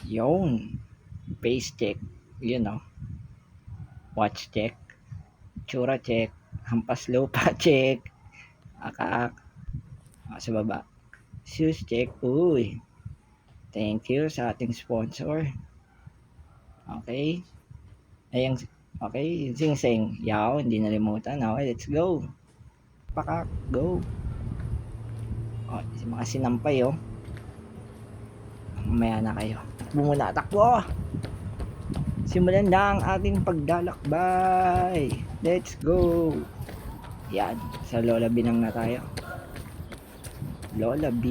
Yun. Face check. Yun o. Watch check. Tsura check. Hampas lupa check. Akaak. Sa baba. Shoes check. Uy. Thank you sa ating sponsor. Okay. Ayang, okay. Sing sing. Yaw. Hindi nalimutan. Okay, let's go. Pakak. Go. O, mga sinampay o. Mamaya na kayo. Takbo muna. Takbo. Simulan na ang ating paglalakbay. Let's go. Yan, sa Lola B na tayo. Lola B.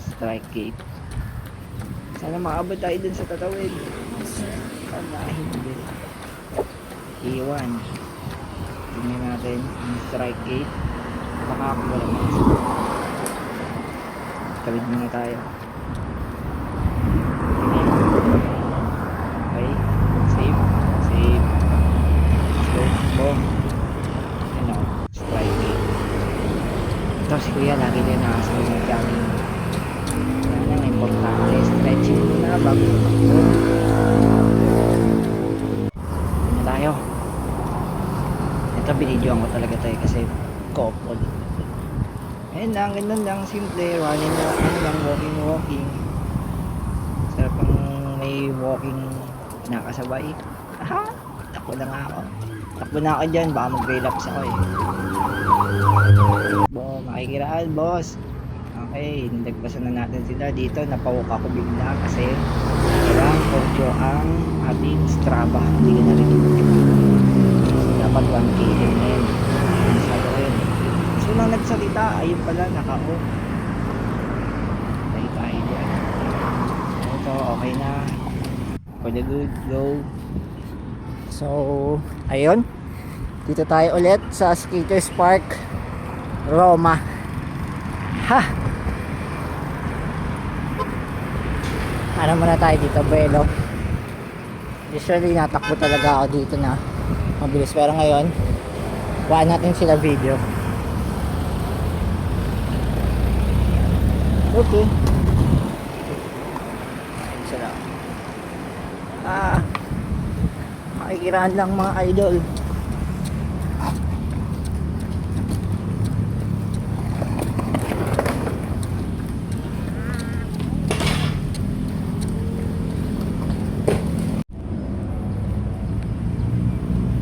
Strike gate. Sana makabot tayo dun sa tatawid. Sana hindi. Iwan. Tingnan natin ang strike gate. Baka ako wala makasok. Tawid muna tayo. Okay. Save. Save. Boom. Ano? Strike gate. Ito si Kuya lagi din nakasunod kami. Yan ang importante. Stretching muna bago takbo. Ano tayo? Ito binidyoan ko talaga tayo kasi couple. Ayun lang, ganun lang. Simple. Running lang. Walking. Sarap ang may walking nakasabay. Aha! Takbo na nga ako. Takbo na ako dyan. Baka mag-relapse ako eh. Makikiraan boss. Okay, nagpasan na natin sila dito. Napawak ako bigla kasi walang audio ang ating Strava. Hindi ko na rin dapat 1K din ngayon. Masyado rin. So nang nagsalita, ayun pala naka-off. Tayo dyan. Ito, okay na. For the good, go. So, ayun. Dito tayo ulit sa Skaters Park, Roma. Ha! Ano muna tayo dito, Belo. Usually, natakbo talaga ako dito na mabilis. Pero ngayon, kuhaan natin sila video. Okay. Ayun sila. Makikiraan lang mga idol.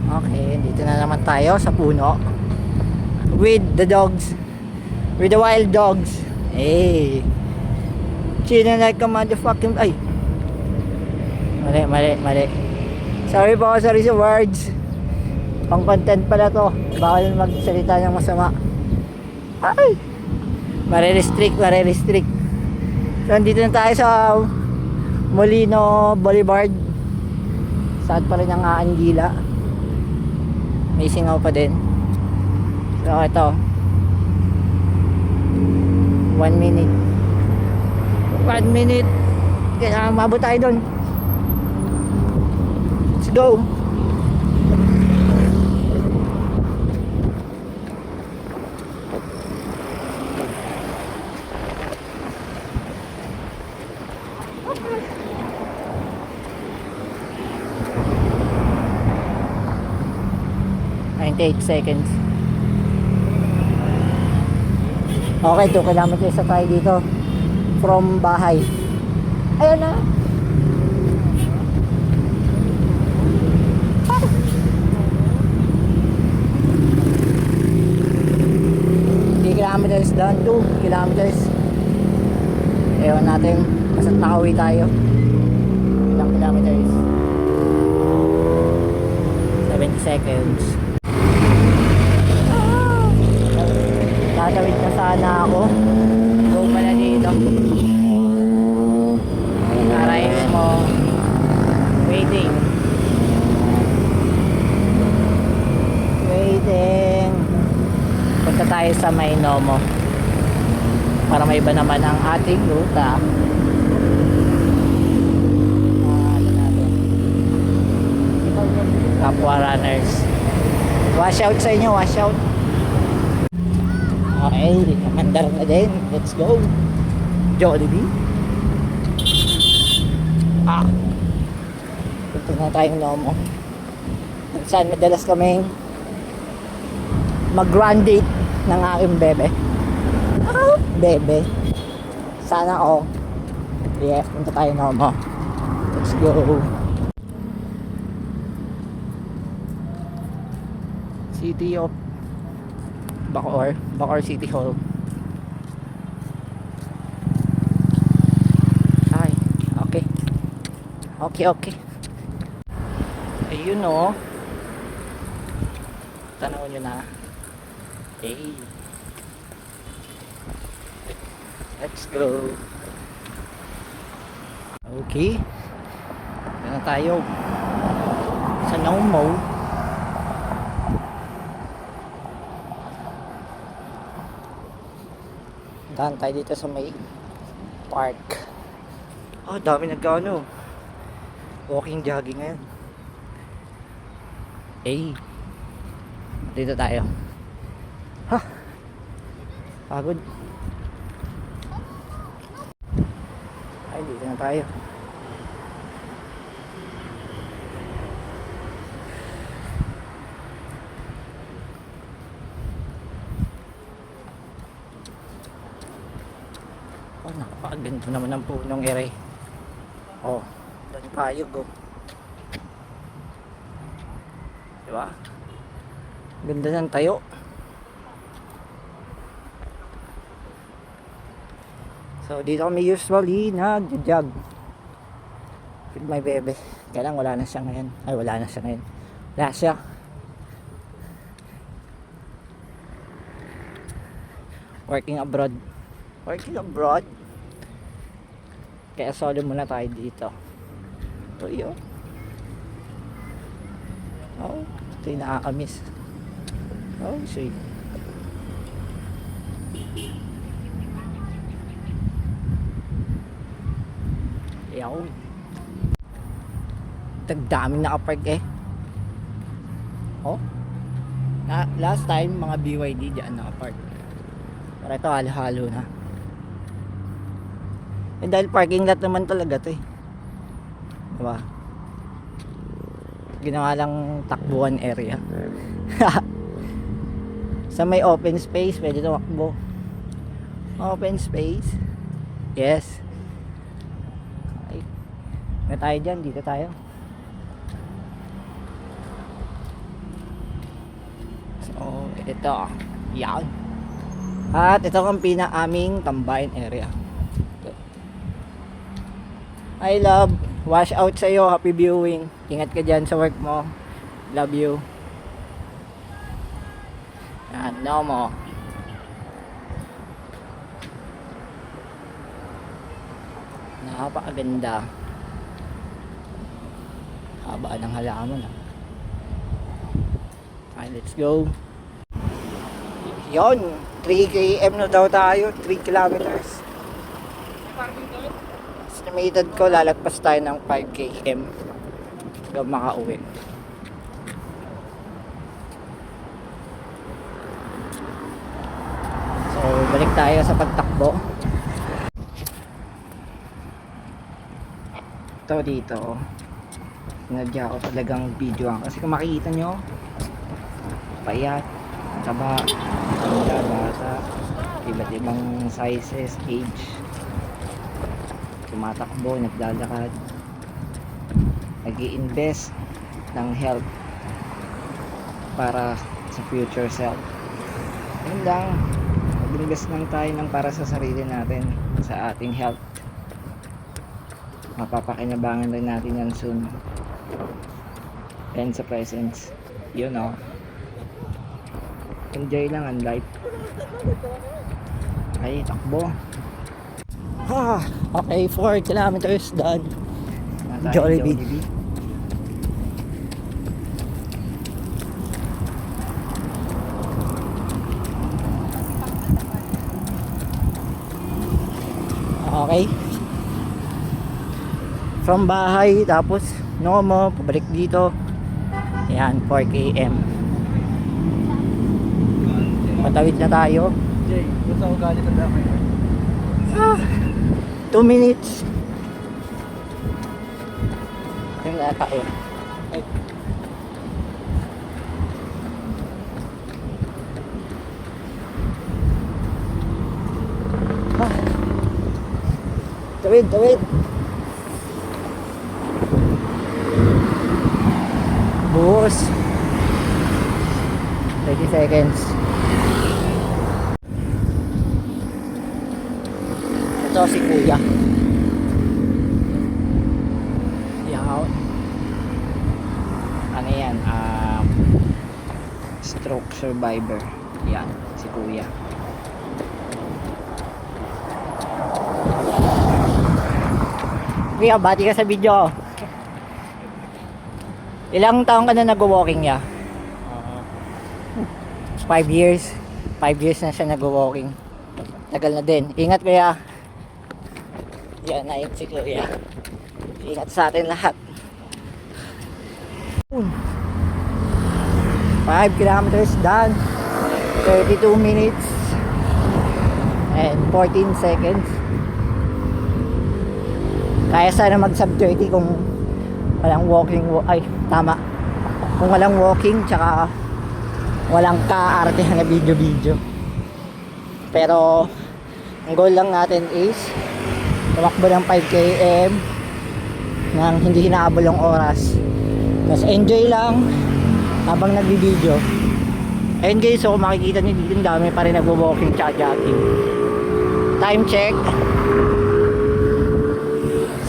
Okay, dito na naman tayo sa puno with the dogs, with the wild dogs. Hey, chilling like a motherfucking, ay, mali. Sorry po, sorry sa words. Pang content pala to. Bawal magsalita ng masama. Ay, mare-restrict. So andito na tayo sa Molino Boulevard. Saan pa rin ang Anguila. May singaw pa din. So ito 1 minute kailangan mabot tayo dun. Let's go. Okay, 8 seconds. Okay, 2 kilometers sa tayo dito from bahay. Ayun na. Kilometers down, 2 kilometers. Ewan natin basta nakauwi tayo. Ilang kilometers? 70 seconds. Tatawid na sana ako. Go pala dito. Arrive mo. Waiting. Punta tayo sa Mainomo para may iba naman ang ating ruta. Kapwa runners, wash out sa inyo, wash out. Okay, mandar na din. Let's go. Jollibee. Punta na tayong Nomo. Saan madalas kaming mag-run date ng aking bebe. Bebe. Sana yeah, punta tayo Nomo. Let's go. City of Bacoor City Hall. Ay, okay. Okay. Ayun o. Tanaw nyo na. Hey. Let's go. Okay. Yan na tayo. Sa Nomo. Dahan tayo dito sa may park. Dami nagkano. Walking, jogging ngayon. Dito tayo. Pagod. Ay, dito na tayo. Napakaganda naman ang punong ere. Doon payog diba? Ganda ng tayo. So dito kami usually nag-jog with my bebe. Kaya lang wala na siya ngayon. Wala siya. Working abroad. Kaya solo muna tayo dito. Ito yun. Ito yung nakakamiss. Sweet. Daming nakapark last time mga BYD dyan nakapark. Pero ito halo-halo na. Dahil parking lot naman talaga ito diba? Ginawa lang takbuhan area. Sa may open space pwede tumakbo. Open space. Yes. Okay. May tayo dyan. Dito tayo. So ito. Yan. At ito ang aming tambayan area. I love. Wash out sa'yo. Happy viewing. Ingat ka dyan sa work mo. Love you. Yan. Nomo. Napakaganda. Haba ng halaman. Okay, let's go. Yon. 3 km na daw tayo. 3 kilometers. Estimated ko lalagpas tayo ng 5 km bago makauwi. So balik tayo sa pagtakbo. Ito dito sinadya ko talagang video kasi kung makikita nyo payat, taba, bata, iba't ibang sizes, age, tumatakbo, naglalakad, nag-i-invest ng health para sa future self. Yun lang, mag-invest lang tayo ng para sa sarili natin, sa ating health. Mapapakinabangan rin natin yan soon. And sa presence, you know, enjoy lang ang life. Ay, takbo. Okay, 4 kilometers done. Jollibee. Okay. From bahay, tapos Nomo, pabalik dito. Yan, 4 km. Patawid na tayo. Jay, gusto ko galit ang dami. 2 minutes. Yung nakain. Ay. Ah. Tawid, tawid. Buhos. 30 seconds. Ito si Kuya. Yaw. Ano yan? Stroke survivor. Yan, si Kuya. Kuya, bati ka sa video. Ilang taong ka na nag-walking ya? 5 years. 5 years na siya nag-walking. Tagal na din. Ingat kuya. Yan na yun si Kuya. Ingat sa atin lahat. 5 kilometers done. 32 minutes and 14 seconds. Kaya sana mag sub 30 kung walang walking. Ay, tama. Kung walang walking tsaka walang kaartehan na video. Pero ang goal lang natin is tumakbo ng 5 km nang hindi hinahabol ang oras. Mas enjoy lang habang nagbibideo. Ayun guys, so kung makikita nyo dito, dami pa rin nagwo-walking tsaka jogging. Time check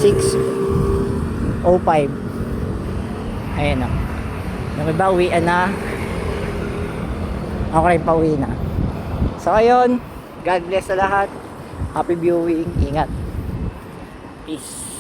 6:05. Ayan o. Yung iba uwian na. Ako rin pauwi na. So ayun, God bless sa lahat. Happy viewing. Ingat. Peace.